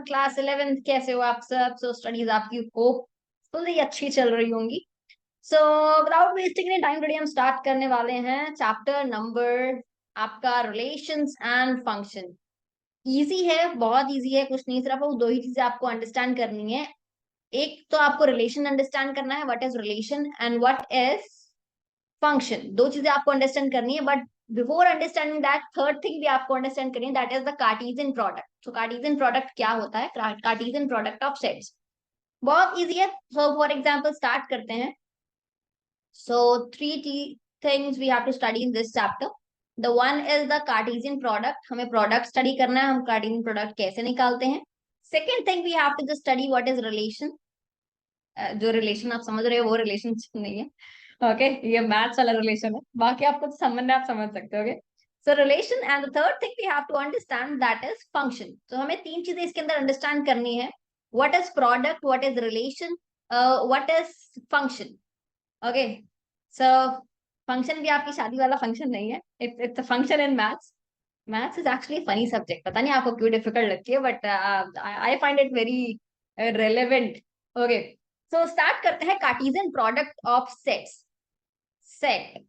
Class 11th, कैसे हो आप सब? स्टडीज आपकी होपफुली अच्छी चल रही होंगी। So without wasting any time, today हम स्टार्ट करने वाले हैं चैप्टर नंबर आपका रिलेशंस एंड फंक्शन। इजी है, बहुत इजी है, कुछ नहीं, सिर्फ वो दो ही चीजें आपको अंडरस्टैंड करनी है। एक तो आपको रिलेशन अंडरस्टैंड करना है, what is relation and what is function. दो चीजें आपको अंडरस्टैंड करनी है, but before understanding that, third thing भी आपको अंडरस्टैंड करनी है, that is the Cartesian product. तो कार्टेशियन प्रोडक्ट क्या होता है? कार्टेशियन प्रोडक्ट ऑफ सेट्स बहुत इजी है। सो फॉर एग्जांपल स्टार्ट करते हैं। So three things we have to study in this chapter. The one is the Cartesian product, हमें product study करना है, हम कार्टेशियन प्रोडक्ट कैसे निकालते हैं। Second thing we have to just study what is relation. जो रिलेशन आप समझ रहे हो वो रिलेशनशिप नहीं है, ओके ये मैथ्स वाला रिलेशन है, बाकी आपको तो समझना है, आप समझ सकते होगे। So relation and the third thing we have to understand that is function. तो हमें तीन चीजें इसके अंदर अंडरस्टैंड करनी है। What is product, what is relation, what is function. Okay, so function भी आपकी शादी वाला फंक्शन नहीं है, it's a function in maths. Maths is actually funny subject, पता नहीं आपको क्यों डिफिकल्ट लगती है, but I find it very relevant. Okay, so start करते हैं Cartesian product of sets. Set,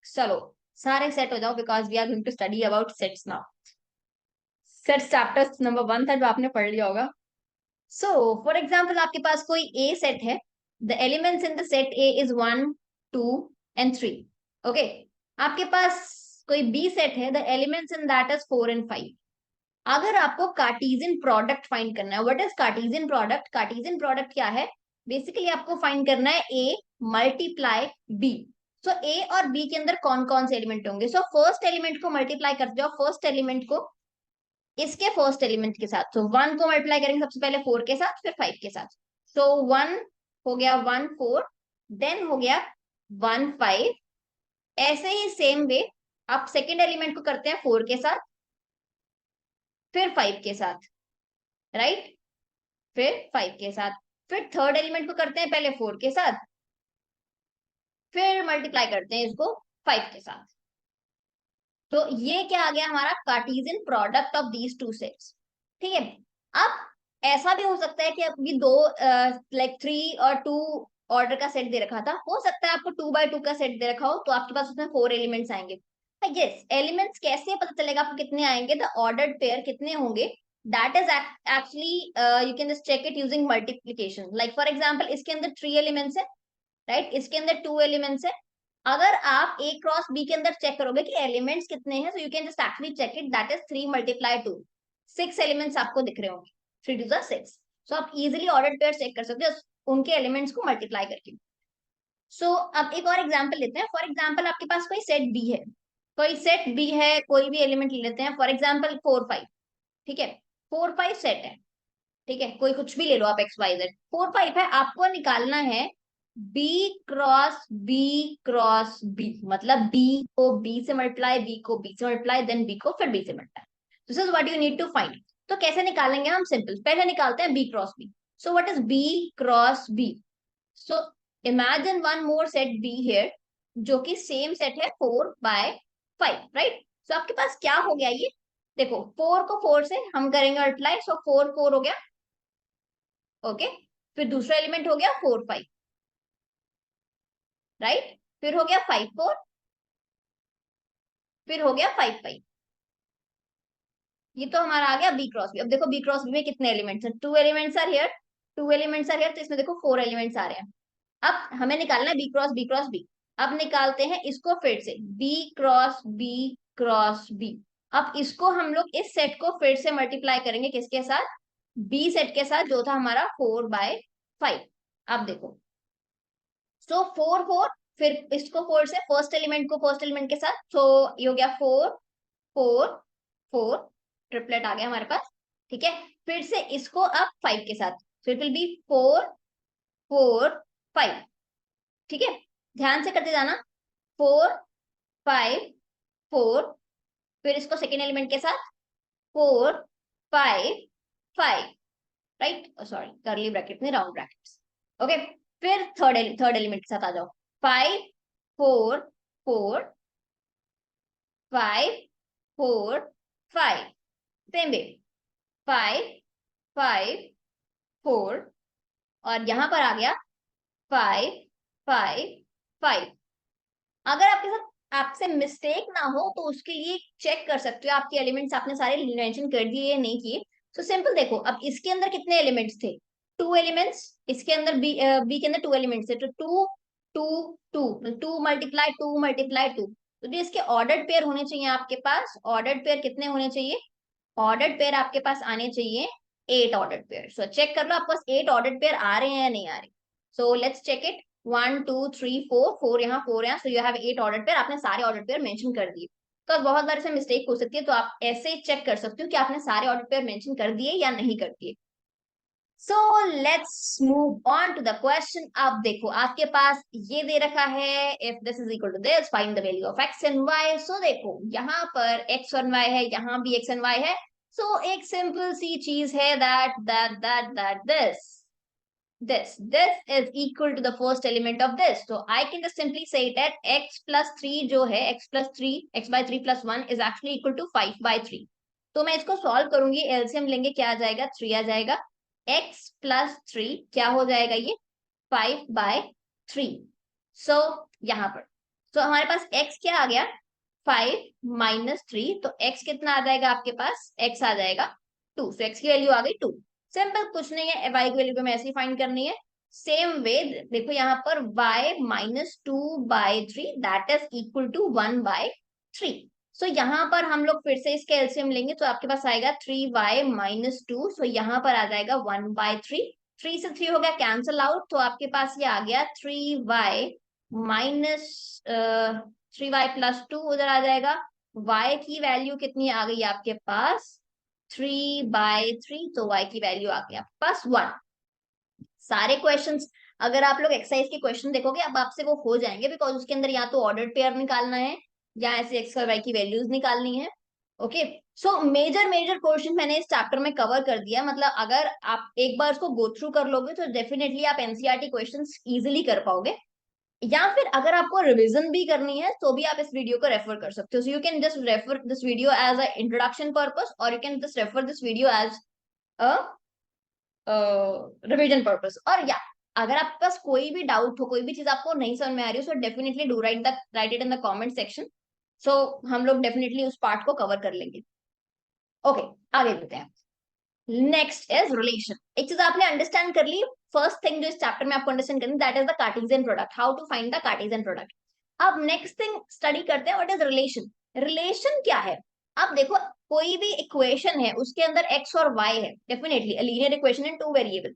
चलो सारे सेट हो जाओ, because we are going to study about sets now. Sets chapter number 1 था जो आपने पढ़ लिया होगा। सो फॉर एग्जाम्पल आपके पास कोई ए सेट है। The elements in the set A is 1, 2 and 3। Okay, आपके पास कोई बी सेट है, the elements in that is 4 and 5। अगर आपको कार्टेशियन प्रोडक्ट फाइंड करना है, what is Cartesian product? Cartesian product क्या है? बेसिकली आपको फाइंड करना है ए मल्टीप्लाई बी। सो ए और बी के अंदर कौन कौन से एलिमेंट होंगे? सो फर्स्ट एलिमेंट को मल्टीप्लाई करते जाओ, फर्स्ट एलिमेंट को इसके फर्स्ट एलिमेंट के साथ। सो 1 को मल्टीप्लाई करेंगे सबसे पहले 4 के साथ, फिर 5 के साथ। सो 1 हो गया 1, 4, देन हो गया 1, 5। ऐसे ही सेम वे आप सेकेंड एलिमेंट को करते हैं 4 के साथ, फिर 5 के साथ, राइट, फिर 5 के साथ। फिर थर्ड एलिमेंट को करते हैं पहले 4 के साथ, फिर मल्टीप्लाई करते हैं इसको 5 के साथ। तो ये क्या आ गया हमारा? Cartesian product of these two sets. ठीक है, अब ऐसा भी हो सकता है कि अभी दो लाइक 3 और 2 ऑर्डर का सेट दे रखा था, हो सकता है आपको 2 by 2 का सेट दे रखा हो, तो आपके पास उसमें 4 एलिमेंट्स आएंगे। यस, एलिमेंट्स कैसे पता चलेगा आपको कितने आएंगे? द ऑर्डर्ड पेयर कितने होंगे, that is actually you can just check it using multiplication. Like for example इसके अंदर 3 एलिमेंट्स है, राइट, इसके अंदर 2 एलिमेंट्स है। अगर आप ए क्रॉस बी के अंदर चेक करोगे कि एलिमेंट्स कितने हैं, so you can just actually check it, that is 3 × 2, 6 elements आपको दिख रहे होंगे, 3 × 2 = 6। सो आप इजिली ऑर्डर पेयर चेक कर सकते हो उनके एलिमेंट्स को मल्टीप्लाई करके। सो अब एक और एग्जांपल लेते हैं। फॉर एग्जांपल आपके पास कोई सेट बी है, कोई सेट बी है, कोई भी एलिमेंट ले लेते हैं, फॉर एग्जांपल 4, 5। ठीक है, 4, 5 सेट है, ठीक है, कोई कुछ भी ले लो आप, XYZ 4, 5 है। आपको निकालना है B cross B cross B, मतलब बी को बी से मल्टीप्लाई, बी को बी से मल्टीप्लाई, देन बी को फिर बी से multiply. This is what you need to find. तो कैसे निकालेंगे हम? सिंपल, पहले निकालते हैं B cross B. So what is B cross B? So imagine one more set B here, जो कि सेम सेट है 4 by 5, राइट। सो आपके पास क्या हो गया ये? देखो 4 को 4 से हम करेंगे मल्टीप्लाई, सो 4 हो गया, ओके। फिर दूसरा एलिमेंट हो गया 4, 5, राइट, फिर हो गया 5, 4, फिर हो गया 5, 5। ये तो हमारा आ गया बी क्रॉस बी। अब देखो बी क्रॉस बी में कितने एलिमेंट्स हैं? 2 elements are here, 2 elements are here, तो इसमें देखो 4 एलिमेंट्स आ रहे हैं। अब हमें निकालना है B cross B cross B. अब निकालते हैं इसको फिर से, B cross B cross B. अब इसको हम लोग इस सेट को फिर से मल्टीप्लाई करेंगे, किसके साथ? बी सेट के साथ, जो था हमारा 4 by 5। अब देखो, सो 4, 4, फिर इसको 4 से फर्स्ट एलिमेंट को फर्स्ट एलिमेंट के साथ, सो ये हो गया 4, 4, 4, ट्रिपलेट आ गया हमारे पास। ठीक है, फिर से इसको अब 5 के साथ, so it will be 4, 4, 5। ठीक है, ध्यान से करते जाना, 4, 5, 4, फिर इसको सेकेंड एलिमेंट के साथ 4, 5, 5, राइट, सॉरी करली ब्रैकेट में राउंड ब्रैकेट्स, ओके। फिर थर्ड एलिमेंट के साथ आ जाओ, 5, 4, 4, 5, 5, सेम वे 5, 5 4 और यहाँ पर आ गया 5 5 5। अगर आपके साथ आपसे मिस्टेक ना हो तो उसके लिए चेक कर सकते हो आपके एलिमेंट्स आपने सारे मेंशन कर दिए या नहीं किए। तो सिंपल देखो, अब इसके अंदर कितने एलिमेंट्स थे? 2 एलिमेंट्स। इसके अंदर बी के अंदर 2 एलिमेंट्स थे, तो 2 2 2 2 × 2 × 2। तो जो इसके ऑर्डर्ड पेयर होने चाहिए आपके पास, ऑर्डर्ड पेयर कितने होने चाहिए? ऑर्डर्ड पेयर आपके पास आने चाहिए 8 ऑर्डर्ड पेयर। सो चेक कर लो आपके पास 8 ऑर्डर्ड पेयर आ रहे हैं या नहीं आ रहे। So let's check it. 1 2 3 4, 4 यहाँ 4 यहाँ, so you have 8 ordered pair. आपने सारे ऑर्डर्ड पेयर मेंशन कर दिए। तो बहुत बार इसमें मिस्टेक हो सकती है, तो आप ऐसे ही चेक कर सकते हो कि आपने सारे ऑर्डर पेयर मेंशन कर दिए या नहीं कर दिए। So let's move on to the question. अब देखो आपके पास ये दे रखा है, if this is equal to this find the value of x and y. So देखो यहाँ पर एक्स और वाई है, यहाँ भी एक्स एंड वाई है। सो एक सिंपल सी चीज है that this is equal to the first element of this. So I can just simply say that x plus 3 जो है, x plus 3, x by 3 plus 1 is actually equal to 5 by 3. तो मैं इसको solve करूंगी, LCM लेंगे, क्या आ जाएगा? 3 आ जाएगा। x plus 3 क्या हो जाएगा? ये 5 by 3। सो यहाँ पर हमारे पास x क्या आ गया? 5 minus 3। तो x कितना आ जाएगा आपके पास? x आ जाएगा 2। सो x की वैल्यू आ गई 2। सिंपल, कुछ नहीं है, y की वैल्यू को हमें ऐसे ही फाइंड करनी है। सेम वे देखो यहाँ पर y minus 2/3 that is equal to 1/3। So यहाँ पर हम लोग फिर से इसके एलसीएम लेंगे, तो आपके पास आएगा 3y माइनस 2। सो यहाँ पर आ जाएगा 1/3। 3 से 3 हो गया कैंसल आउट, तो आपके पास ये आ गया 3y माइनस 3y प्लस 2 उधर आ जाएगा। y की वैल्यू कितनी आ गई आपके पास? 3/3। तो y की वैल्यू आ गई आपके पास 1। सारे क्वेश्चंस अगर आप लोग एक्सरसाइज के क्वेश्चन देखोगे अब आपसे वो हो जाएंगे, बिकॉज उसके अंदर या तो ऑर्डर्ड पेयर निकालना है या ऐसे एक्स और वाई की वैल्यूज निकालनी है। Okay, so major major question मैंने इस चैप्टर में कवर कर दिया। मतलब अगर आप एक बार उसको गो थ्रू कर लोगे तो डेफिनेटली आप एनसीईआरटी क्वेश्चंस इजीली कर पाओगे। या फिर अगर आपको रिवीजन भी करनी है तो भी आप इस वीडियो को रेफर कर सकते हो। So you can just refer this video as a introduction purpose, और you can just refer this video as a revision purpose. और या अगर आपके पास कोई भी डाउट हो, कोई भी चीज आपको नहीं समझ में आ रही हो, so definitely do write it in the comment section. So हम लोग डेफिनेटली उस पार्ट को कवर कर लेंगे। ओके, आगे बढ़ते हैं। Next is relation. एक चीज आपने अंडरस्टैंड कर ली, फर्स्ट थिंग जो इस चैप्टर में आपको अंडरस्टैंड करनी, that is the Cartesian product, how to find the Cartesian product. अब नेक्स्ट थिंग स्टडी करते हैं, व्हाट इज रिलेशन। रिलेशन क्या है? अब देखो, कोई भी इक्वेशन है उसके अंदर x और y है, definitely linear equation in 2 variable.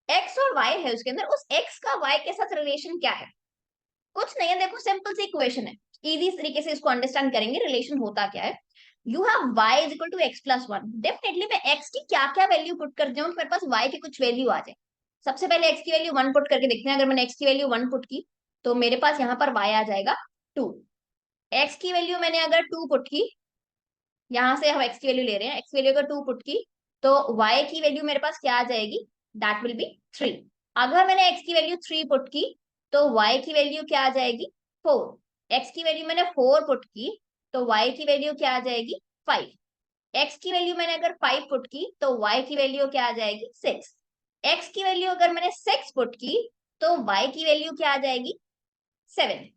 x और y है उसके अंदर, उस x का y के साथ रिलेशन क्या है? कुछ नहीं है, देखो सिंपल सी इक्वेशन है। इजी तरीके से इसको अंडरस्टैंड करेंगे रिलेशन होता क्या है। You have y is equal to x plus 1। Definitely मैं x की क्या क्या वैल्यू पुट करती हूँ, मेरे पास y की कुछ वैल्यू आ जाए। सबसे पहले x की वैल्यू 1 पुट करके देखते हैं। अगर मैंने x की वैल्यू 1 पुट की तो मेरे पास यहाँ पर y आ जाएगा 2। x की वैल्यू मैंने अगर 2 पुट की, यहाँ से हम x की वैल्यू ले रहे हैं, x की वैल्यू अगर 2 पुट की तो y की वैल्यू मेरे पास क्या आ जाएगी? That will B 3। अगर मैंने x की वैल्यू 3 पुट की तो y की वैल्यू क्या आ जाएगी? 4। x की वैल्यू मैंने 4 पुट की तो y की वैल्यू क्या आ जाएगी? 5। x की वैल्यू मैंने अगर 5 पुट की तो y की वैल्यू क्या आ जाएगी? 6। x की वैल्यू अगर मैंने 6 पुट की तो y की वैल्यू क्या आ जाएगी? 7।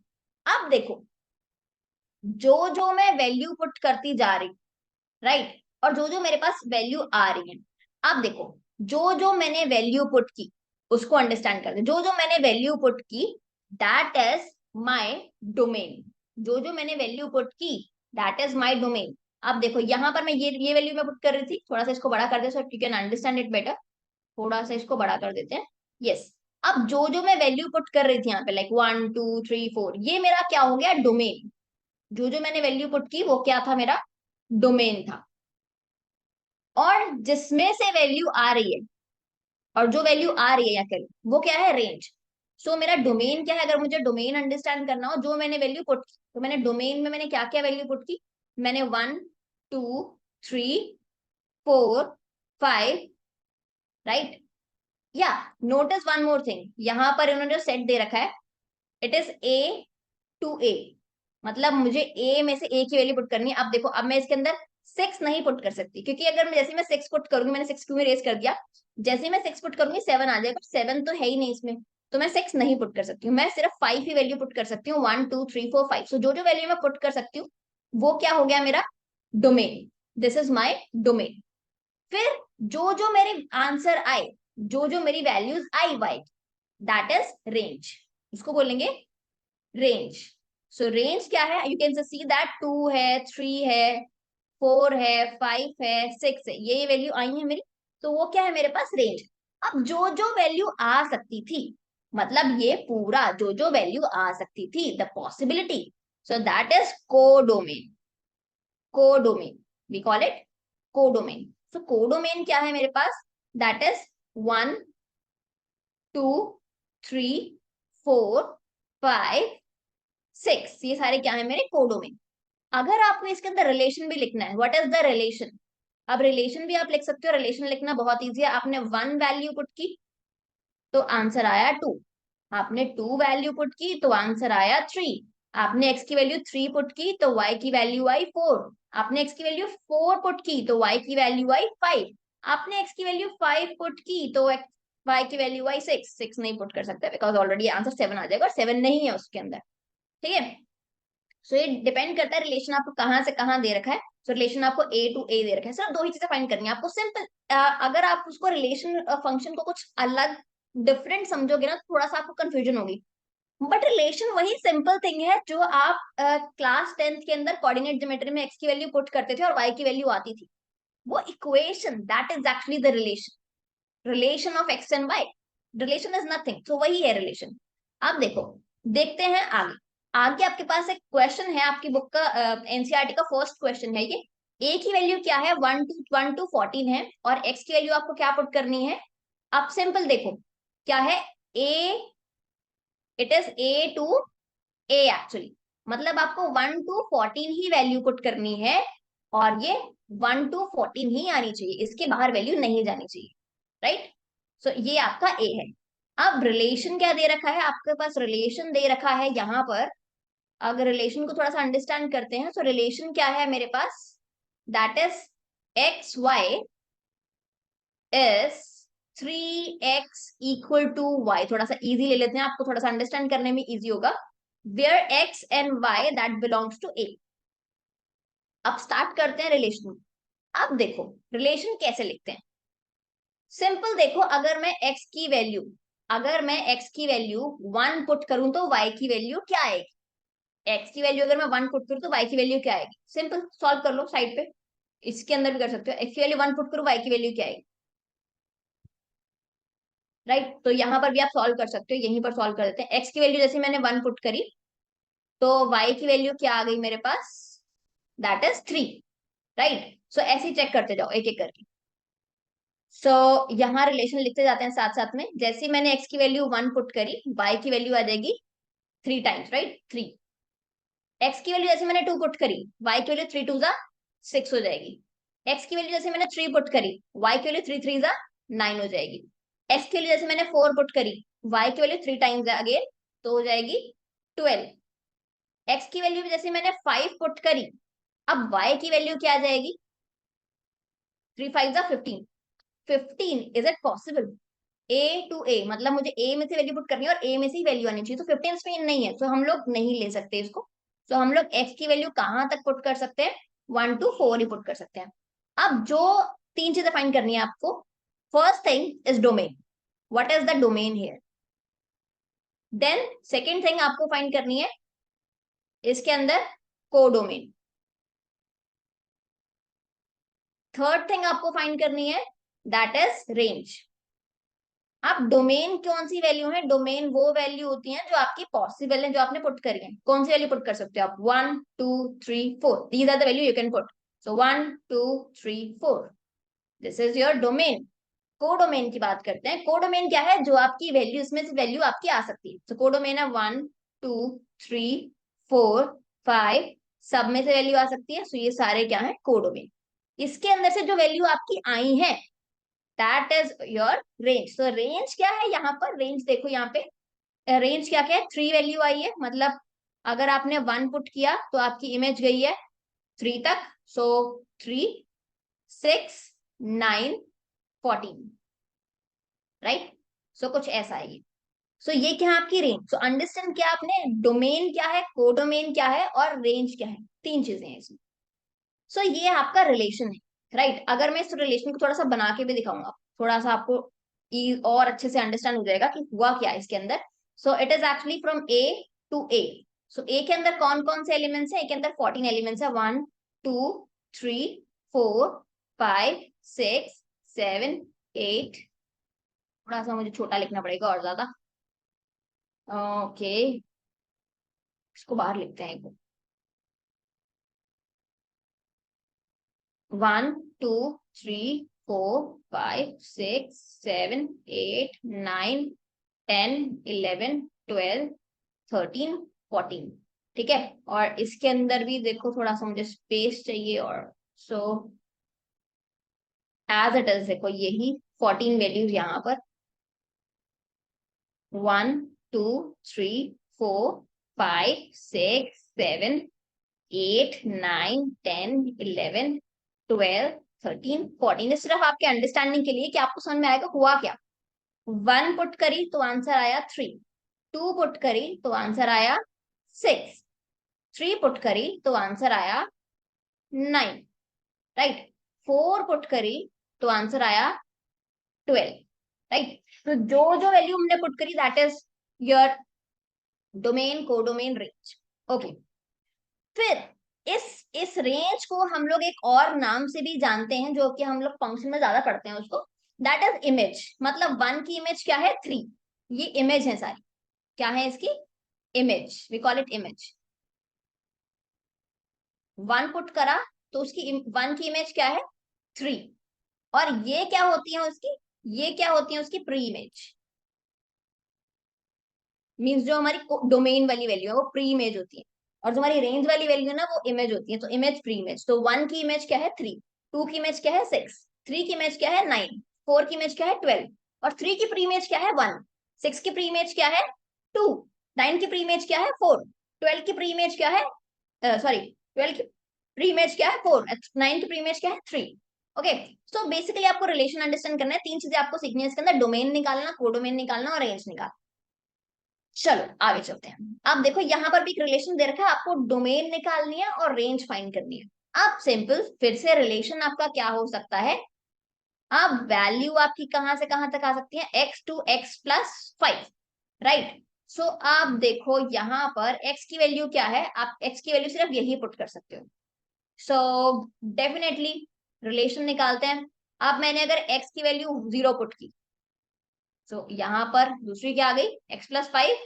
अब देखो, जो जो मैं वैल्यू पुट करती जा रही, राइट, और जो जो मेरे पास वैल्यू आ रही है। अब देखो, जो जो मैंने वैल्यू पुट की उसको अंडरस्टैंड करते, जो जो मैंने वैल्यू पुट की दैट इज माय डोमेन। जो जो मैंने वैल्यू पुट की दैट इज माय डोमेन। अब देखो यहाँ पर मैं ये वैल्यू मैं पुट कर रही थी, थोड़ा सा इसको बड़ा कर दे so you can understand it better. थोड़ा सा इसको बड़ा कर देते हैं। यस, अब जो जो मैं वैल्यू पुट कर रही थी यहाँ पे, लाइक 1 2 3 4, ये मेरा क्या हो गया? डोमेन। जो जो मैंने वैल्यू पुट की वो क्या था? मेरा डोमेन था। और जिसमें से वैल्यू आ रही है, और जो वैल्यू आ रही है या करें वो क्या है? रेंज। सो मेरा डोमेन क्या है? अगर मुझे डोमेन अंडरस्टैंड करना हो, जो मैंने वैल्यू पुट की, तो मैंने डोमेन में मैंने क्या क्या वैल्यू पुट की? मैंने 1 2 3 4 5, राइट। या नोटिस वन मोर थिंग, यहाँ पर इन्होंने जो सेट दे रखा है, it is A to A। मतलब मुझे A में से A की वैल्यू पुट करनी है। अब देखो, अब मैं इसके अंदर 6 नहीं पुट कर सकती, क्योंकि अगर मैं जैसे मैं 6 पुट करूंगी, मैंने 6 क्यों रेज कर दिया, जैसे मैं 6 पुट करूंगी 7 आ जाएगा, 7 तो है ही नहीं इसमें, तो मैं 6 नहीं पुट कर सकती हूँ, मैं सिर्फ 5 ही वैल्यू पुट कर सकती हूँ, 1 2 3 4 5। सो जो जो वैल्यू मैं पुट कर सकती हूँ वो क्या हो गया मेरा domain, this is my domain. फिर जो जो मेरे आंसर आए, जो जो मेरी वैल्यूज आई वाई, दैट इज रेंज, उसको बोलेंगे रेंज। सो रेंज क्या है, यू कैन सी दैट 2 है, 3 है, 4 है, 5 है, 6 है, ये वैल्यू आई है मेरी, तो वो क्या है मेरे पास रेंज। अब जो जो वैल्यू आ सकती थी, मतलब ये पूरा जो जो वैल्यू आ सकती थी, the possibility, so that is codomain. Codomain, we call it codomain. So codomain क्या है मेरे पास, दैट इज 1 2 3 4 5 6, ये सारे क्या है मेरे कोडोमेन। अगर आपको इसके अंदर रिलेशन भी लिखना है, व्हाट इज द रिलेशन, अब रिलेशन भी आप लिख सकते हो, रिलेशन लिखना बहुत इजी है। आपने 1 वैल्यू पुट की तो आंसर आया 2, आपने 2 वैल्यू पुट की तो आंसर आया 3, आपने x की वैल्यू 3 पुट की तो y की वैल्यू आई 4, आपने x की वैल्यू 4 पुट की तो y की वैल्यू आई 5, आपने x की वैल्यू 5 पुट की तो y की वैल्यू आई 6। 6 नहीं पुट कर सकते बिकॉज ऑलरेडी आंसर 7 आ जाएगा और 7 नहीं है उसके अंदर, ठीक है। सो ये डिपेंड करता है रिलेशन आपको कहाँ से कहाँ दे रखा है। सो रिलेशन आपको ए टू ए दे रखा है, सिर्फ दो ही चीजें फाइंड करनी है आपको, सिंपल। अगर आप उसको रिलेशन फंक्शन को कुछ अलग डिफरेंट समझोगे ना तो थोड़ा सा आपको कंफ्यूजन होगी, बट रिलेशन वही सिंपल थिंग है जो आप क्लास 10th के अंदर कोऑर्डिनेट ज्योमेट्री में एक्स की वैल्यू पुट करते थे और वाई की वैल्यू आती थी, वो equation that is actually the relation, relation of x and y. Relation is nothing, तो वही है रिलेशन। अब देखो, देखते हैं आगे। आगे आपके पास एक क्वेश्चन है, आपकी बुक का एनसीईआरटी का फर्स्ट क्वेश्चन है ये। ए की वैल्यू क्या है, 1 to 14 है, और एक्स की वैल्यू आपको क्या पुट करनी है। अब सिंपल देखो क्या है, A, it is A to A actually, मतलब आपको 1 to 14 ही वैल्यू पुट करनी है, और ये 1 to 14 ही आनी चाहिए, इसके बाहर वैल्यू नहीं जानी चाहिए, राइट। सो ये आपका ए है। अब रिलेशन क्या दे रखा है आपके पास, रिलेशन दे रखा है यहाँ पर। अगर रिलेशन को थोड़ा सा अंडरस्टैंड करते हैं, तो रिलेशन क्या है मेरे पास, that is x y is 3x = y। थोड़ा सा इजी ले लेते हैं, आपको थोड़ा सा अंडरस्टैंड करने में इजी होगा। Where x and y that belongs to a। अब स्टार्ट करते हैं रिलेशन। अब देखो रिलेशन कैसे लिखते हैं, सिंपल देखो, अगर मैं x की वैल्यू 1 पुट करूं तो y की वैल्यू क्या आएगी, x की वैल्यू अगर मैं 1 पुट करूं तो y की वैल्यू क्या आएगी, सिंपल सॉल्व कर लो साइड पे। इसके अंदर भी कर सकते हो, x की वैल्यू 1 पुट करो, y की वैल्यू क्या आएगी, राइट। तो यहाँ पर भी आप सॉल्व कर सकते हो, यहीं पर सॉल्व कर देते हैं। x की वैल्यू जैसे मैंने 1 पुट करी तो y की वैल्यू क्या आ गई मेरे पास, दैट इज 3, राइट। सो ऐसे ही चेक करते जाओ एक एक करके। सो यहाँ रिलेशन लिखते जाते हैं साथ साथ में, जैसे मैंने x की वैल्यू 1 पुट करी, y की वैल्यू आ जाएगी 3 टाइम्स, राइट, 3। x की वैल्यू जैसे मैंने 2 पुट करी, y की वैल्यू 3 2 जा 6 हो जाएगी। x की वैल्यू जैसे मैंने 3 पुट करी, y की वैल्यू 3 3 जा 9 हो जाएगी। x की वैल्यू जैसे मैंने 4 पुट करी, y की वैल्यू 3 टाइम्स अगेन तो हो जाएगी 12। x की वैल्यू जैसे मैंने 5 पुट करी, अब y की वैल्यू क्या आ जाएगी, 3 5 जा 15। 15, is it possible, A to A, मतलब मुझे ए में से वैल्यू पुट करनी है और ए में से ही वैल्यू आनी चाहिए, तो 15 इसमें नहीं है, तो हम लोग नहीं ले सकते इसको। तो हम लोग एक्स की वैल्यू कहां तक पुट कर सकते हैं, 1 to 4 ही पुट कर सकते हैं। अब जो तीन चीजें फाइंड करनी है आपको, first thing is domain, what is the domain here. Then second thing आपको फाइंड करनी है इसके अंदर कोडोमेन। थर्ड थिंग आपको फाइंड करनी है दैट इज रेंज। अब डोमेन कौन सी वैल्यू है, डोमेन वो वैल्यू होती है जो आपकी पॉसिबल है, जो आपने पुट करी है। कौन सी वैल्यू पुट कर सकते हो आप, 1 2 3 4, these are the value you can put. So 1 2 3 4, this is your domain. Codomain की बात करते हैं, कोडोमेन क्या है, जो आपकी वैल्यू, इसमें से वैल्यू आपकी आ सकती है। तो कोडोमेन है 1 2 3 4 5, सब में से वैल्यू आ सकती है, सो ये सारे क्या है कोडोमेन। इसके अंदर से जो वैल्यू आपकी आई है that is your range. So range क्या है यहाँ पर, रेंज देखो यहाँ पे रेंज क्या क्या है, 3 वैल्यू आई है, मतलब अगर आपने 1 पुट किया तो आपकी इमेज गई है 3 तक, सो 3, 6, 9, 14, राइट। सो कुछ ऐसा है ये। सो ये क्या है आपकी रेंज। सो अंडरस्टैंड क्या आपने, डोमेन क्या है, कोडोमेन क्या है और रेंज क्या है, तीन चीजें हैं इसमें। सो ये आपका रिलेशन है, राइट। अगर मैं इस रिलेशन को थोड़ा सा बना के भी दिखाऊंगा, थोड़ा सा आपको और अच्छे से अंडरस्टैंड हो जाएगा कि हुआ क्या है इसके अंदर। So it is actually from A to A. So A के अंदर कौन कौन से एलिमेंट्स है, ए के अंदर 14 एलिमेंट्स है, 1, 2, 3, 4, 5, 6, 7, 8। थोड़ा सा मुझे छोटा लिखना पड़ेगा और ज्यादा। ओके, इसको बाहर लिखते हैं एक बार। 1, 2, 3, 4, 5, 6, 7, 8, 9, 10, 11, 12, 13, 14। ठीक है। और इसके अंदर भी देखो थोड़ा सा मुझे स्पेस चाहिए, और सो एज इट इज देखो यही 14 वैल्यूज यहाँ पर। 1, 2, 3, 4, 5, 6, 7, 8, 9, 10, 11, 12, 13, 14। ये सिर्फ आपके अंडरस्टैंडिंग के लिए कि आपको समझ में आएगा हुआ क्या। 1 पुट करी तो आंसर आया 3, 2 पुट करी तो आंसर आया 6, 3 पुट करी तो आंसर आया 9, राइट। 4 पुट करी तो आंसर आया 12, राइट। तो जो जो वैल्यू हमने पुट करी that is your domain, codomain, range. Okay. फिर इस रेंज को हम लोग एक और नाम से भी जानते हैं, जो कि हम लोग फंक्शन में ज्यादा पढ़ते हैं उसको, दैट इज इमेज। मतलब 1 की इमेज क्या है, 3। ये इमेज है सारी, क्या है इसकी, image, we call it image. 1 put करा तो उसकी 1 की इमेज क्या है, 3। और ये क्या होती है उसकी, ये क्या होती है उसकी प्री इमेज। मीन्स जो हमारी डोमेन वाली वैल्यू है वो प्री इमेज होती है, और जो हमारी रेंज वाली वैल्यू है ना वो इमेज होती है। तो इमेज, प्री इमेज। तो 1 की इमेज क्या है, 3। 2 की इमेज क्या है, 6। 3 की इमेज क्या है, 9। 4 की इमेज क्या है, 12। और 3 की प्री इमेज क्या है, 1। 6 की प्री इमेज क्या है, 2। 9 की प्री इमेज क्या है, 4। 12 की प्री इमेज क्या है, सॉरी, 12 की प्री इमेज क्या है, 4। 9 की प्री इमेज क्या है, 3। ओके। सो बेसिकली आपको रिलेशन अंडरस्टैंड करना है, तीन चीजें आपको सीखनी है इसके अंदर, डोमेन निकालना, कोडोमेन निकालना और रेंज निकालना। चलो आगे चलते हैं। अब देखो यहाँ पर भी एक रिलेशन दे रखा है, आपको डोमेन निकालनी है और रेंज फाइंड करनी है। अब सिंपल फिर से रिलेशन आपका क्या हो सकता है, अब वैल्यू आपकी कहां से कहां तक आ सकती है, x to x plus 5, right. So आप देखो यहाँ पर x की वैल्यू क्या है, आप x की वैल्यू सिर्फ यही पुट कर सकते हो। सो डेफिनेटली रिलेशन निकालते हैं। अब मैंने अगर x की वैल्यू 0 पुट की, तो यहाँ पर दूसरी क्या आ गई, x प्लस 5,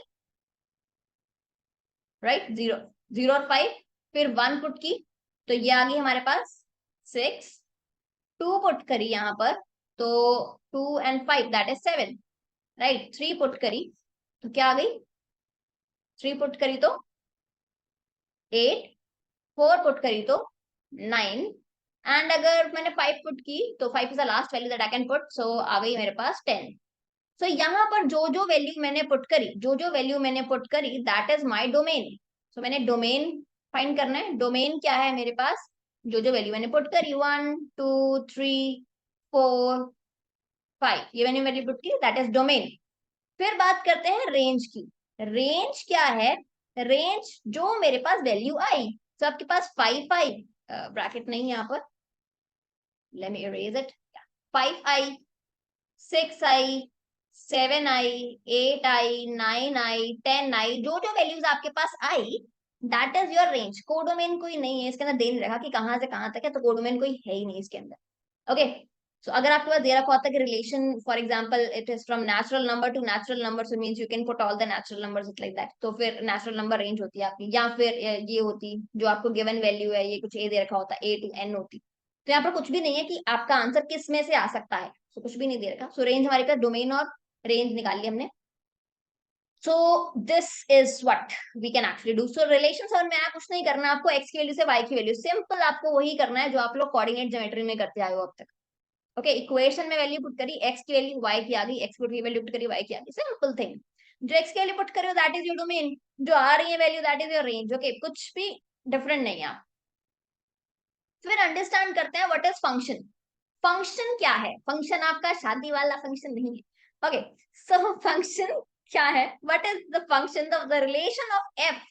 राइट। 0, 0 और 5। फिर 1 पुट की तो ये आ गई हमारे पास 6। 2 पुट करी यहाँ पर तो 2 and 5 that is 7, right. 3 put करी तो क्या आ गई, 3 पुट करी तो 8। 4 पुट करी तो 9। एंड अगर मैंने 5 पुट की तो 5 is the last value that I can put, so आ गई मेरे पास 10। सो यहाँ पर जो जो वैल्यू मैंने पुट करी, जो जो वैल्यू मैंने पुट करी दैट इज माई डोमेन। सो मैंने डोमेन फाइंड करना है। डोमेन क्या है मेरे पास, जो जो वैल्यू मैंने पुट करी, 1, 2, 3, 4, 5, ये मैंने वैल्यू पुट की दैट इज डोमेन। फिर बात करते हैं रेंज की। रेंज क्या है, रेंज जो मेरे पास वैल्यू आई, तो आपके पास 5 आई, ब्रैकेट नहीं यहाँ पर, let me erase it. 5 I, 6 I, 7 I, 8 I, 9 I, 10 I, जो जो वैल्यूज आपके पास आई that is your range. Codomain कोई नहीं है इसके अंदर, दे नहीं रखा कि कहां से कहां तक है, तो कोडोमेन कोई है ही नहीं इसके अंदर। ओके। सो अगर आपके पास दे रखा होता है कि relation for example it is from natural number two natural number, so means you can put all the natural numbers like that, तो फिर नेचुरल नंबर रेंज होती है आपकी। या फिर ये होती जो आपको गिवन वैल्यू है, ये कुछ ए दे रखा होता, ए टू एन होती। तो यहाँ पर कुछ भी नहीं है कि आपका आंसर किस में से आ सकता है, सो कुछ भी नहीं दे रखा। सो रेंज हमारे पास डोमेन और रेंज निकाल ली हमने। So this is what we can actually do. So relation समझ में आया, कुछ नहीं करना आपको, एक्स की वैल्यू से वाई की वैल्यू, सिंपल आपको वही करना है जो आप लोग कोऑर्डिनेट ज्योमेट्री में करते आए हो अब तक। ओके, इक्वेशन में वैल्यू पुट करी, एक्स की वैल्यू वाई की आ गई, एक्स पुट की वैल्यू पुट करी, वाई की आ गई, सिंपल थिंग। जो एक्स की वैल्यू पुट करी हो दैट इज योर डोमेन, जो आ रही है value that is your range. Okay, कुछ भी डिफरेंट नहीं है। फिर अंडरस्टैंड करते हैं व्हाट इज फंक्शन। फंक्शन क्या है? फंक्शन आपका शादी वाला फंक्शन नहीं है। ओके, सो फंक्शन क्या है? What is the function of the relation of F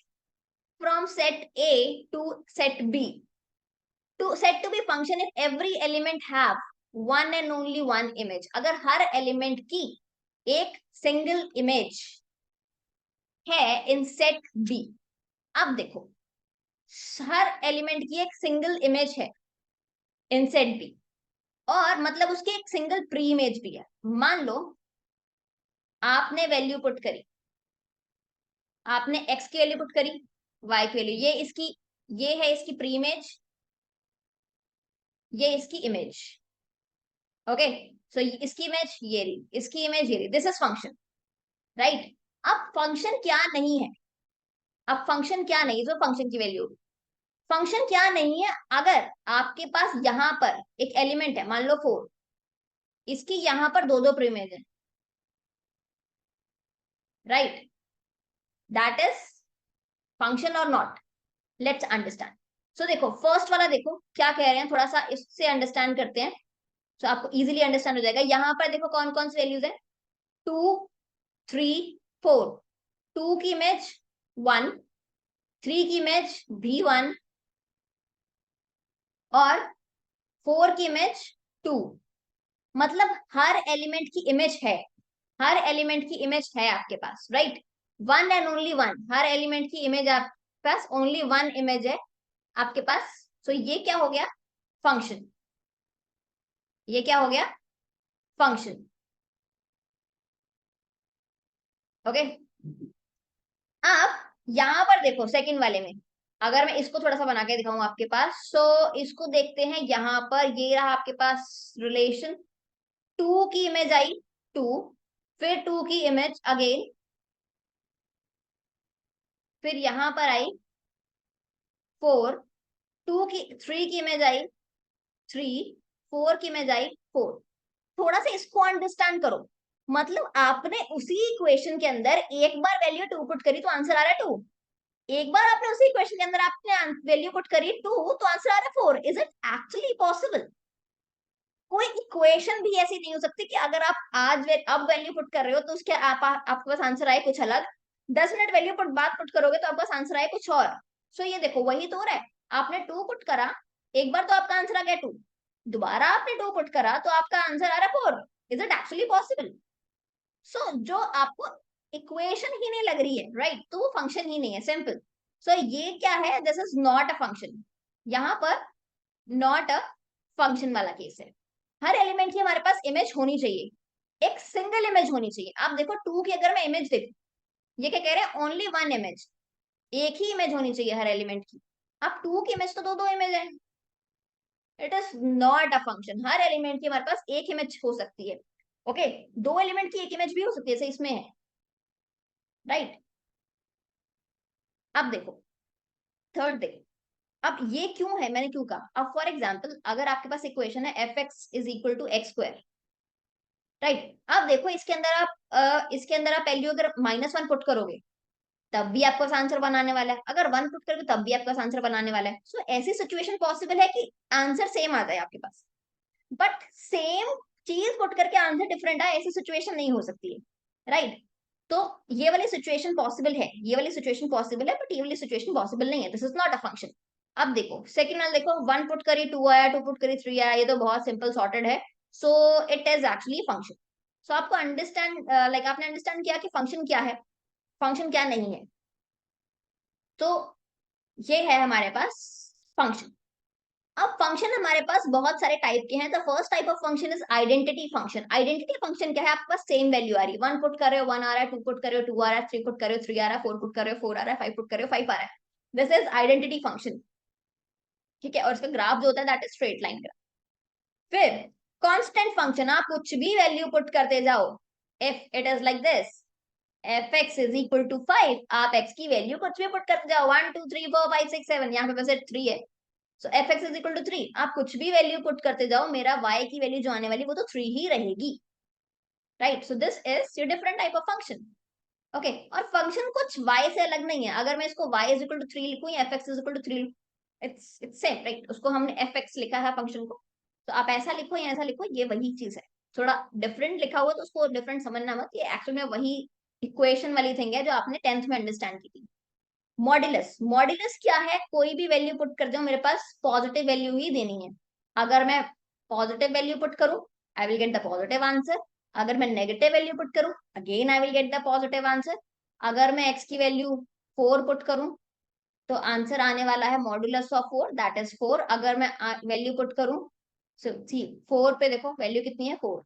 from set A to set B to said to be function if every element have one and only one image। अगर हर element की एक single image है इन set B. अब देखो, हर element की एक single image है इन set B, और मतलब उसकी एक सिंगल प्री इमेज भी है। मान लो आपने वैल्यू पुट करी, आपने एक्स की वैल्यू पुट करी, वाई की वैल्यू, ये है इसकी प्री इमेज, ये इसकी इमेज। ओके, सो इसकी इमेज ये रही, इसकी इमेज ये रही, दिस इज फंक्शन, राइट। अब फंक्शन क्या नहीं है? अब फंक्शन क्या नहीं, जो फंक्शन की वैल्यू, फंक्शन क्या नहीं है? अगर आपके पास यहां पर एक एलिमेंट है, मान लो 4, इसकी यहां पर दो दो प्रीमेज है, राइट, दैट इज फंक्शन और नॉट। Let's understand. सो देखो फर्स्ट वाला, देखो क्या कह रहे हैं, थोड़ा सा इससे अंडरस्टैंड करते हैं, तो आपको इजीली अंडरस्टैंड हो जाएगा। यहां पर देखो कौन कौन सी वैल्यूज है, 2 3 4। 2 की इमेज 1, 3 की इमेज भी 1, और 4 की इमेज 2। मतलब हर एलिमेंट की इमेज है, हर एलिमेंट की इमेज है आपके पास, right. One and only one, हर एलिमेंट की इमेज आपके पास ओनली वन इमेज है आपके पास। सो ये क्या हो गया? फंक्शन। ये क्या हो गया? फंक्शन। ओके, अब यहां पर देखो सेकंड वाले में, अगर मैं इसको थोड़ा सा बना के दिखाऊं आपके पास, सो इसको देखते हैं। यहां पर ये रहा आपके पास रिलेशन, 2 की इमेज आई 2, फिर 2 की इमेज अगेन, फिर यहां पर आई 4, 3 की इमेज आई 3, 4 की इमेज आई 4। थोड़ा सा इसको अंडरस्टैंड करो। मतलब आपने उसी इक्वेशन के अंदर एक बार वैल्यू 2 पुट करी तो आंसर आ रहा है 2, एक बार आपने उसी इक्वेशन के अंदर आपने वैल्यू पुट करी 2 तो आंसर आ रहा है 4। Is it actually possible? कोई इक्वेशन भी ऐसी नहीं हो सकती कि अगर आप आज अब वैल्यू पुट कर रहे हो तो उसके आपके पास आंसर आए कुछ अलग, 10 मिनट वैल्यू पुट बाद पुट करोगे तो आपके पास आंसर आए कुछ और। सो ये देखो वही तो हो रहा है, आपने 2 पुट करा, एक बार तो आपका आंसर आ गया 2, दोबारा आपने 2 पुट करा तो आपका आंसर आ रहा है 4। Is it actually possible? So जो आपको इक्वेशन ही नहीं लग रही है, राइट, तो वो फंक्शन ही नहीं है, सिंपल। सो ये क्या है? This is not a function. यहां पर नॉट अ फंक्शन वाला केस है। हर एलिमेंट की हमारे पास इमेज होनी चाहिए, एक सिंगल इमेज होनी चाहिए। आप देखो 2 की अगर मैं इमेज देखू, ये क्या कह रहे हैं? ओनली वन इमेज, एक ही इमेज होनी चाहिए हर एलिमेंट की। अब 2 की इमेज तो दो दो इमेज है, it is not a function. Her element की हमारे पास एक इमेज हो सकती है। ओके, दो एलिमेंट की एक इमेज भी हो सकती है, जैसे इसमें है, राइट। अब देखो थर्ड देखो, अब ये क्यों है, मैंने क्यों कहा। अब फॉर एग्जाम्पल अगर आपके पास इक्वेशन है F x is equal to x square, right. अब देखो इसके अंदर इसके अंदर आप वैल्यू अगर -1 पुट करोगे तब भी आपका आंसर बनाने वाला है, अगर 1 पुट करोगे तब भी आपका आंसर बनाने वाला है। सो ऐसी सिचुएशन पॉसिबल है कि आंसर सेम आ जाए आपके पास, बट सेम चीज पुट करके आंसर डिफरेंट आए, ऐसी सिचुएशन नहीं हो सकती है, राइट। तो ये वाली सिचुएशन पॉसिबल है, ये वाली सिचुएशन पॉसिबल है, बट ये वाली सिचुएशन पॉसिबल नहीं है, this is not a function. अब देखो सेकंड वाला, देखो 1 पुट करी 2 आया, 2 पुट करी 3 आया, ये तो बहुत सिंपल सॉर्टेड है। So it is actually function. So आपको अंडरस्टैंड लाइक आपने अंडरस्टैंड किया कि फंक्शन क्या है, फंक्शन क्या नहीं है। तो ये है हमारे पास फंक्शन। अब फंक्शन हमारे पास बहुत सारे टाइप के हैं। The first type of function is identity function. Identity function क्या है? आपके पास सेम वैल्यू आ रही है, 1 पुट कर रहे हो 1 आ रहा है, 2 पुट कर रहे हो 2 आ रहा है, 3 पुट कर रहे हो 3 आ रहा है, 4 पुट कर रहे हो 4 आ रहा है, 5 पुट कर रहे हो 5 आ रहा है। दिस इज आइडेंटिटी फंक्शन, ठीक है। और इसका ग्राफ जो होता है that is straight line graph. फिर कांस्टेंट फंक्शन, आप कुछ भी वैल्यू पुट करते जाओ, if it is like this, F x is equal to 5, आप एक्स की वैल्यू कुछ भी पुट करते जाओ, 1 2 3 4 5 6 7, यहाँ पे वैसे 3 है, so f x is equal to 3, आप कुछ भी वैल्यू पुट करते जाओ, मेरा y की वैल्यू जो आने वाली वो तो 3 ही रहेगी, right. So this is your different type of function. Okay, और फंक्शन कुछ y से अलग नहीं है। अगर मैं इसको y इज इक्वल टू 3 लिखूं या F x is equal to 3 it's same right, उसको हमने एफ एक्स लिखा है फंक्शन को, तो आप ऐसा लिखो या ऐसा लिखो, ये वही चीज है। थोड़ा डिफरेंट लिखा हुआ तो उसको डिफरेंट समझना मत, ये एक्चुअल में वही इक्वेशन वाली थिंग है जो आपने 10th में अंडरस्टैंड की थी। मॉड्यूलस, मॉड्यूलस क्या है, कोई भी वैल्यू पुट कर दो, मेरे पास पॉजिटिव वैल्यू ही देनी है। अगर मैं पॉजिटिव वैल्यू पुट करूं, I will get the positive answer. अगर मैं नेगेटिव वैल्यू पुट करूं, again I will get the positive answer. अगर मैं एक्स की वैल्यू 4 पुट करूं, तो आंसर आने वाला है मॉड्यूलस ऑफ 4, दैट इज 4। अगर मैं वैल्यू पुट करूं, सी 4 पे देखो वैल्यू कितनी है, 4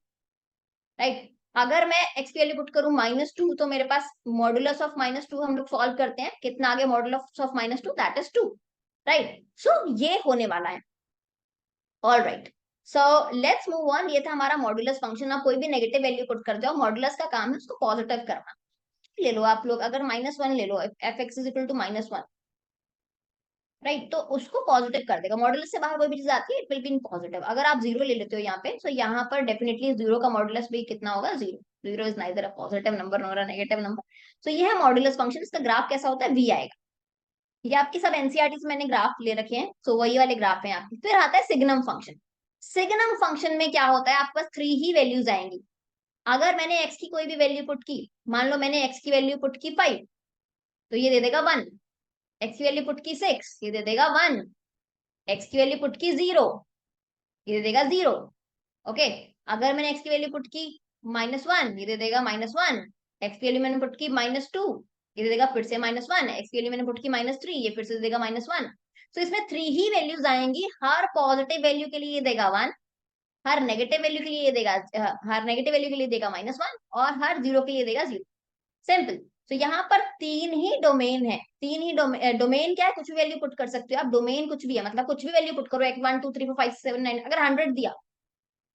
राइट। अगर मैं एक्स की वैल्यू पुट करूं -2, तो मेरे पास मॉड्यूलस ऑफ -2 हम लोग सॉल्व करते हैं, कितना आ गया modulus of -2, that is 2 right. So ये होने वाला है। All right, so let's move on. ये था हमारा मॉड्यूलस फंक्शन। आप कोई भी नेगेटिव वैल्यू पुट कर जाओ, मॉड्यूलस का काम है उसको पॉजिटिव करना। ले लो आप लोग, अगर -1 ले लो, f x is equal to -1 right, तो उसको पॉजिटिव कर देगा। मॉडुलस से बाहर कोई भी चीज आती है, it will be in positive. अगर आप जीरो ले लेते हो यहाँ पे, तो यहाँ पर डेफिनेटली जीरो का मॉडुलस भी कितना होगा, zero. Zero is neither a positive number nor a negative number. तो ये है मॉडुलस फंक्शन। इसका ग्राफ कैसा होता है, वी आएगा। ये आपकी सब एनसीईआरटी से मैंने ग्राफ ले रखे हैं, तो वही वाले ग्राफ हैं आपके। फिर आता है सिग्नम फंक्शन। सिग्नम फंक्शन में क्या होता है, आपके पास 3 ही वैल्यूज आएंगी। अगर मैंने एक्स की कोई भी वैल्यू पुट की, मान लो मैंने एक्स की वैल्यू पुट की 5, तो ये दे देगा 1। एक्स की वैल्यू पुट की 6, ये दे देगा 1। एक्स की वैल्यू पुट की 0, ये दे देगा 0। ओके, अगर मैंने एक्स की वैल्यू पुट की -1, ये दे देगा -1। एक्स की वैल्यू मैंने पुट की -2, ये दे देगा फिर से -1। एक्स की वैल्यू मैंने पुट की -3, ये फिर से दे देगा -1। तो इसमें 3 ही वैल्यूज आएंगी। हर पॉजिटिव वैल्यू के लिए ये देगा 1, हर नेगेटिव वैल्यू के लिए ये देगा, हर नेगेटिव वैल्यू के लिए देगा -1, और हर जीरो के लिए देगा 0। सिंपल। तो यहाँ पर 3 ही डोमेन है। 3 ही डोमेन क्या है, कुछ भी वैल्यू पुट कर सकते हो आप। डोमेन कुछ भी है, मतलब कुछ भी वैल्यू पुट करो, 1 2 3 4 5 6 7 9, अगर 100 दिया,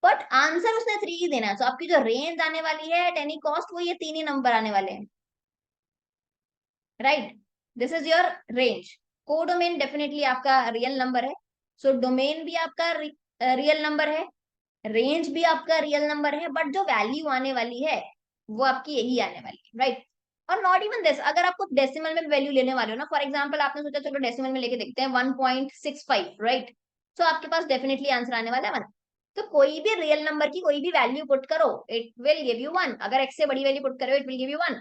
बट आंसर उसने 3 ही देना है। तो आपकी जो रेंज आने वाली है एट एनी कॉस्ट, वो ये 3 ही नंबर आने वाले हैं, right. This is your range. Codomain definitely आपका रियल नंबर है। सो डोमेन भी आपका रियल नंबर है, रेंज भी आपका रियल नंबर है, बट जो वैल्यू आने वाली है वो आपकी यही आने वाली है, राइट। और नॉट इवन दिस, अगर आप कुछ डेसिमल में वैल्यू लेने वाले हो ना, फॉर एग्जांपल आपने सोचा चलो डेसिमल में लेके देखते हैं 1.65, राइट। तो आपके पास डेफिनेटली आंसर आने वाला है 1। तो कोई भी रियल नंबर की कोई भी वैल्यू पुट करो, इट विल गिव यू 1। अगर एक्स से बड़ी वैल्यू पुट करो, it will give you 1,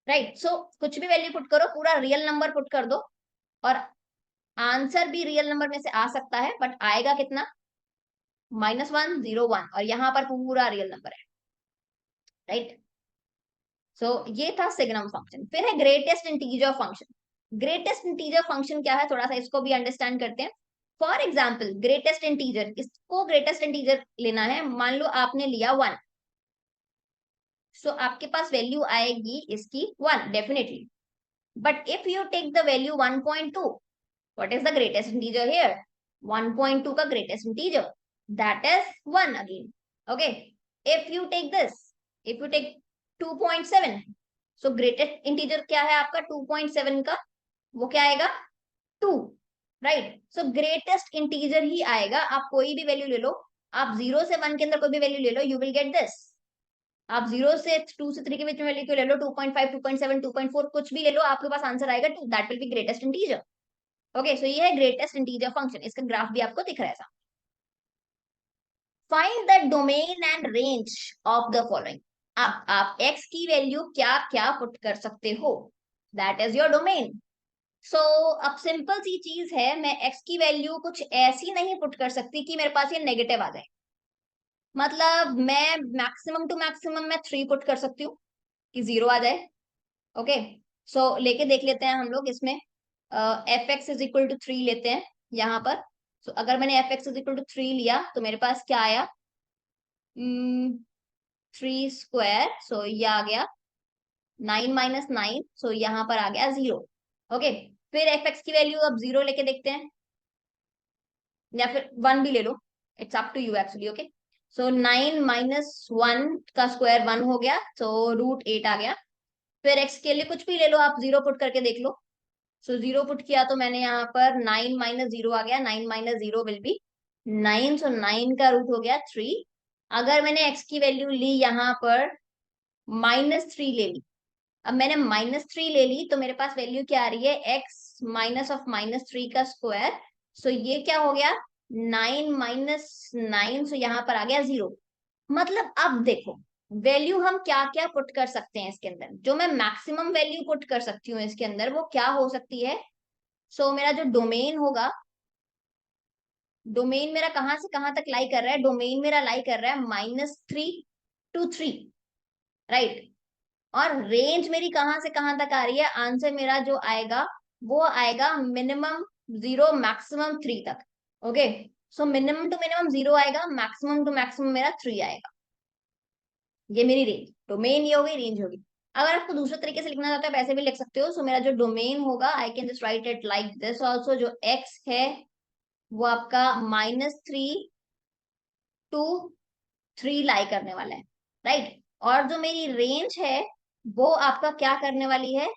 right. So कुछ भी वैल्यू पुट करो, पूरा रियल नंबर पुट कर दो, और आंसर भी रियल नंबर में से आ सकता है, बट आएगा कितना, -1 0 1, और यहाँ पर पूरा रियल नंबर है, राइट। सो ये था सिग्नम फंक्शन। फिर है greatest integer function. Greatest integer function क्या है, थोड़ा सा इसको भी अंडरस्टैंड करते हैं। फॉर एग्जाम्पल ग्रेटेस्ट इंटीजर, इसको ग्रेटेस्ट इंटीजर लेना है। मान लो आपने लिया 1, सो आपके पास वैल्यू आएगी इसकी 1 definitely. But if you take the value 1.2, what is the greatest integer here, 1.2 का greatest integer, that is 1 again. Okay, if you take this, if you take 2.7, so greatest integer क्या है आपका 2.7 का, वो क्या आएगा 2, राइट। सो ग्रेटेस्ट इंटीजर ही आएगा। आप कोई भी वैल्यू ले लो, आप 0 से 1 के अंदर कोई भी वैल्यू ले लो, यू विल गेट दिस। आप 0 से 2 से 3 के बीच में वैल्यू क्यों ले लो, 2.5 2.7 2.4 कुछ भी ले लो, आपके पास आंसर आएगा 2, that will be greatest integer. Okay, so ये है ग्रेटेस्ट इंटीजर फंक्शन। इसका ग्राफ भी आपको दिख रहा है। Find the domain and range of the following. आप x की वैल्यू क्या क्या पुट कर सकते हो, that is your domain. So अब सिंपल सी चीज है, मैं x की वैल्यू कुछ ऐसी नहीं पुट कर सकती कि मेरे पास ये नेगेटिव आ जाए। मतलब मैं मैक्सिमम टू मैक्सिमम मैं 3 पुट कर सकती हूँ कि 0 आ जाए। ओके, सो लेके देख लेते हैं हम लोग इसमें। F x is equal to 3 लेते हैं यहाँ पर। सो अगर मैंने F x is equal to 3 लिया, तो मेरे पास क्या आया, 3 स्क्वायर, सो ये आ गया 9 - 9, सो यहाँ पर आ गया 0। ओके, फिर एफ एक्स की वैल्यू अब 0 लेके देखते हैं, या फिर 1 भी ले लो, it's up to you actually. Okay, so 9 - 1 का स्क्वायर 1 हो गया, सो √8 आ गया। फिर एक्स के लिए कुछ भी ले लो, आप 0 पुट करके देख लो। सो 0 पुट किया तो मैंने यहाँ पर 9 - 0 आ गया, 9 - 0 विल बी 9, सो 9 का रूट हो गया 3। अगर मैंने एक्स की वैल्यू ली यहाँ पर -3 ले ली, अब मैंने -3 ले ली, तो मेरे पास वैल्यू क्या आ रही है, एक्स माइनस ऑफ -3 का स्क्वायर, सो ये क्या हो गया 9 - 9, सो यहाँ पर आ गया 0। मतलब अब देखो वैल्यू हम क्या क्या पुट कर सकते हैं इसके अंदर, जो मैं मैक्सिमम वैल्यू पुट कर सकती हूँ इसके अंदर वो क्या हो सकती है। सो मेरा जो डोमेन होगा, डोमेन मेरा कहां से कहां तक लाई कर रहा है, डोमेन मेरा लाई कर रहा है -3 to 3, राइट। और रेंज मेरी कहां से कहां तक आ रही है, आंसर मेरा जो आएगा वो आएगा मिनिमम 0 मैक्सिमम 3 तक। Okay, so minimum to minimum 0 आएगा, मैक्सिमम टू मैक्सिमम मेरा 3 आएगा। ये मेरी रेंज, डोमेन ये हो गई, रेंज होगी। अगर आपको दूसरे तरीके से लिखना चाहते हो वैसे भी लिख सकते हो। सो मेरा जो डोमेन होगा आई can just right it like this also, जो एक्स है वो आपका -3 टू 3 लाई करने वाला है, राइट। और जो मेरी रेंज है वो आपका क्या करने वाली है,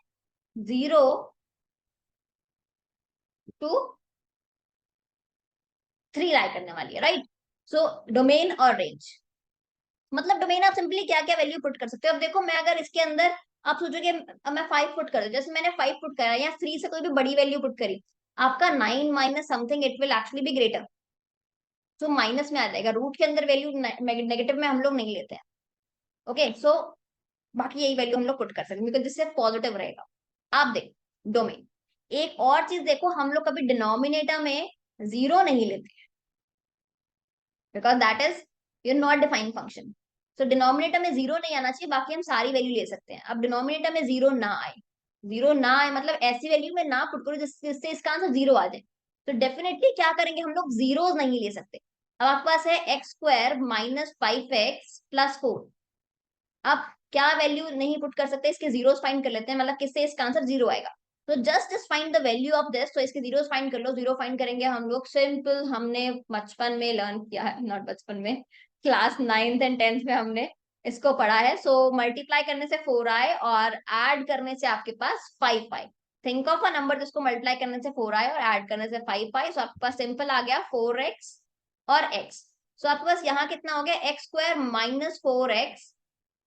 0 टू 3 लाई करने वाली है, राइट। सो डोमेन और रेंज, मतलब डोमेन आप सिंपली क्या क्या वैल्यू पुट कर सकते हो। अब देखो मैं अगर इसके अंदर आप सोचोगे अब मैं 5 पुट कर दूं, जैसे मैंने 5 पुट करा या 3 से कोई भी बड़ी वैल्यू पुट करी, आपका 9 minus something it will actually be greater, तो माइनस में आ जाएगा। रूट के अंदर वैल्यू नेगेटिव में हम लोग नहीं लेते हैं। ओके, सो बाकी यही वैल्यू हम लोग पुट कर सकते हैं बिकॉज जिससे पॉजिटिव रहेगा। आप देखो डोमेन, एक और चीज देखो, हम लोग कभी डिनोमिनेटर में 0 नहीं लेते because that is you not defying function. So denominator में 0 नहीं आना चाहिए, बाकी हम सारी वैल्यू ले सकते हैं। अब डिनोमिनेटर में 0 ना आए, 0 ना आए मतलब ऐसी वैल्यू में ना पुट करो जिससे इसका आंसर 0 आ जाए, तो डेफिनेटली क्या करेंगे हम लोग, जीरोस नहीं ले सकते। अब आपके पास है x² -5x+4। अब क्या वैल्यू नहीं पुट कर सकते, इसके जीरोस फाइंड कर लेते हैं, मतलब किससे इसका आंसर 0 आएगा। तो just find the value of this, तो इसके जीरोस फाइंड कर लो। 0 फाइंड करेंगे हम लोग, सिंपल, हमने बचपन में लर्न किया है, नॉट बचपन में, क्लास 9th एंड 10th में हमने इसको पढ़ा है। सो मल्टीप्लाई करने से 4 आए और ऐड करने से आपके पास 5 आए। थिंक ऑफ अ नंबर जिसको मल्टीप्लाई करने से 4 आए और ऐड करने से 5 आए। सो आपके पास सिंपल आ गया 4x और x। सो आपके पास यहाँ कितना हो गया, x² -4x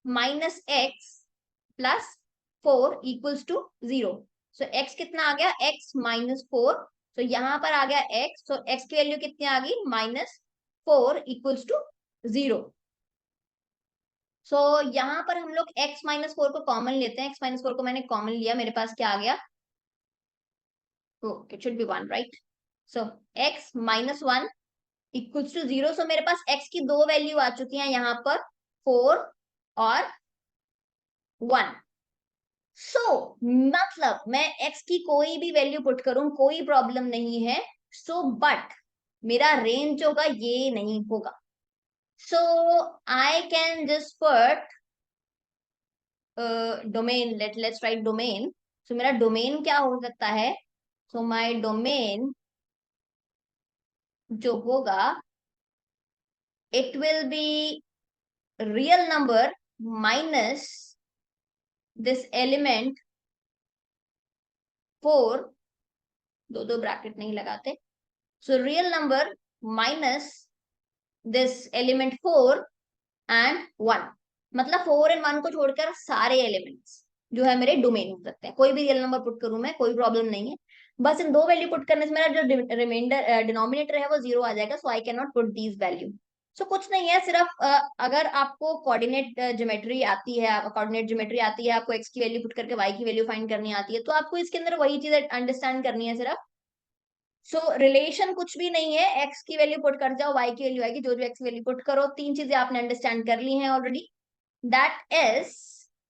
-x+4 equals to 0। So x कितना आ गया, x -4। सो यहाँ पर आ गया x, सो x की वैल्यू कितनी आ गई, -4 इक्वल्स टू 0। सो यहाँ पर हम लोग x -4 को कॉमन लेते हैं। x -4 को मैंने कॉमन लिया, मेरे पास क्या आ गया, it should be 1, right. So x -1 equals to 0। So मेरे पास x की दो वैल्यू आ चुकी हैं यहाँ पर, 4 और 1। सो मतलब मैं x की कोई भी वैल्यू पुट करूं कोई प्रॉब्लम नहीं है। सो बट मेरा रेंज होगा ये नहीं होगा। So I can just put domain, let's write domain. So मेरा डोमेन क्या हो सकता है, सो माय डोमेन जो होगा it will be real number minus this element 4, दो दो ब्रैकेट नहीं लगाते। So real number minus this element 4 and 1, मतलब 4 एंड 1 को छोड़कर सारे एलिमेंट्स जो है मेरे डोमेन हो सकते हैं। कोई भी रियल नंबर पुट करूं मैं, कोई प्रॉब्लम नहीं है। बस इन दो वैल्यू पुट करने से मेरा जो रिमाइंडर डिनोमिनेटर है वो 0 आ जाएगा। So I can not put these value. So कुछ नहीं है, सिर्फ अगर आपको कोऑर्डिनेट ज्योमेट्री आती है, कोऑर्डिनेट ज्योमेट्री आती है, आपको एक्स की वैल्यू पुट करके वाई की वैल्यू फाइंड करनी आती है, तो आपको इसके अंदर वही चीज अंडरस्टैंड करनी है सिर्फ। सो रिलेशन कुछ भी नहीं है, एक्स की वैल्यू पुट कर जाओ, वाई की वैल्यू आएगी, जो जो एक्स की वैल्यू पुट करो। तीन चीजें आपने अंडरस्टैंड कर ली हैं already, that is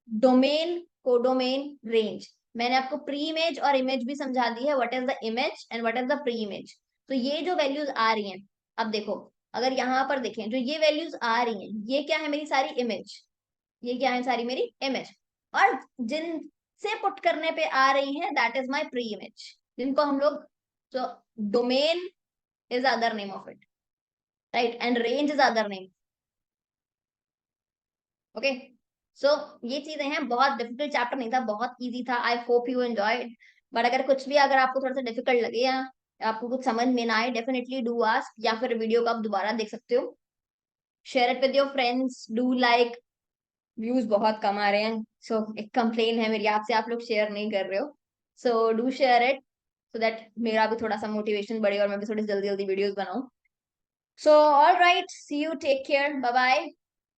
domain, codomain, range. मैंने आपको प्री इमेज और इमेज भी समझा दी है, what is the image and what is the pre image. तो ये जो वैल्यूज आ रही हैं, अब देखो अगर यहाँ पर देखें जो ये वैल्यूज आ रही हैं, ये क्या है, मेरी सारी इमेज, ये क्या है, सारी मेरी इमेज। और जिनसे पुट करने पे आ रही है that is my pre image, जिनको हम लोग, तो domain is other name of it, right, and range is other name. Okay, so ये चीजें हैं। बहुत डिफिकल्ट चैप्टर नहीं था, बहुत इजी था। I hope you enjoyed. But अगर कुछ भी, अगर आपको थोड़ा सा डिफिकल्ट लगे या आपको कुछ समझ में ना आए, डेफिनेटली डू आस्क, या फिर वीडियो को आप दोबारा देख सकते हो। Share it with your friends, do like. Views बहुत कम आ रहे हैं, सो एक कंप्लेन है मेरी आपसे, आप लोग शेयर नहीं कर रहे हो। So do share it. So that मेरा भी थोड़ा सा मोटिवेशन बढ़े और मैं भी थोड़ी जल्दी जल्दी वीडियोस बनाऊं. So all right, see you, take care, bye bye,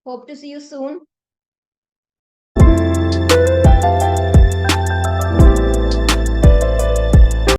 hope to see you soon.